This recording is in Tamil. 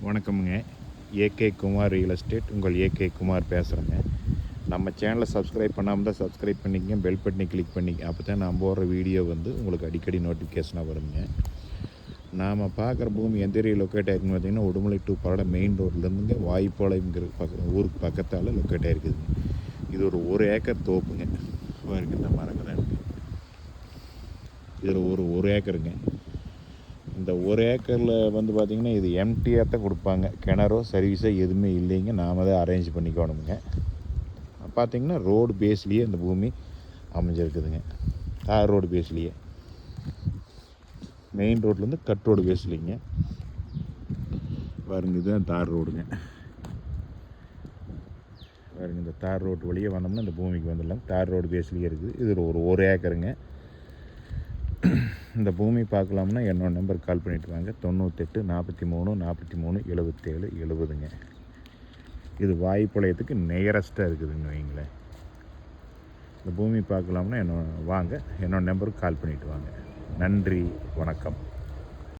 வணக்கமுங்க. ஏகே குமார் ரியல் எஸ்டேட், உங்கள் ஏகே குமார் பேசுகிறேங்க. நம்ம சேனலை சப்ஸ்கிரைப் பண்ணாமல் தான் சப்ஸ்கிரைப் பண்ணிக்கங்க, பெல் பட்டனை கிளிக் பண்ணிக்க. அப்போ தான் நான் போடுற வீடியோ உங்களுக்கு அடிக்கடி நோட்டிஃபிகேஷனாக வருங்க. நாம் பார்க்குற பூமி எந்த ஏரியா லொக்கேட் ஆகிருக்குன்னு பார்த்திங்கன்னா, உடுமலை டு பல்லடம் மெயின் ரோட்லேருந்துங்க வாய்ப்பாளையங்கிற ஊருக்கு பக்கத்தால் லொக்கேட் ஆகிருக்குதுங்க. இது ஒரு ஏக்கர் தோப்புங்க. பாருங்க, இந்த மரங்கள் இருக்குது. இதில் ஒரு ஏக்கருங்க. இந்த ஒரு ஏக்கரில் பார்த்திங்கன்னா இது எம்டியாக தான் கொடுப்பாங்க. கிணறோ சர்வீஸோ எதுவுமே இல்லைங்க. நாம் தான் அரேஞ்ச் பண்ணிக்கணுமுங்க. பார்த்திங்கன்னா ரோடு பேஸ்லேயே இந்த பூமி அமைஞ்சிருக்குதுங்க. தார் ரோடு பேஸ்லேயே, மெயின் ரோட்லேருந்து கட் ரோடு பேஸ்லிங்க. பாருங்க, இதுதான் தார் ரோடுங்க. பாருங்க, இந்த தார் ரோடு வழியே வந்தோம்னா இந்த பூமிக்கு வந்துடலாம். தார் ரோடு பேஸ்லேயே இருக்குது. இது ஒரு ஏக்கருங்க. இந்த பூமி பார்க்கலாம்னா என்னோட நம்பருக்கு கால் பண்ணிவிட்டு வாங்க. 98 43 43 77 70ங்க. இது வாய்ப்பாளையத்துக்கு நியரஸ்ட்டாக இருக்குதுன்னு வைங்களேன். இந்த பூமி பார்க்கலாம்னா வாங்க, என்னோட நம்பருக்கு கால் பண்ணிவிட்டு வாங்க. நன்றி, வணக்கம்.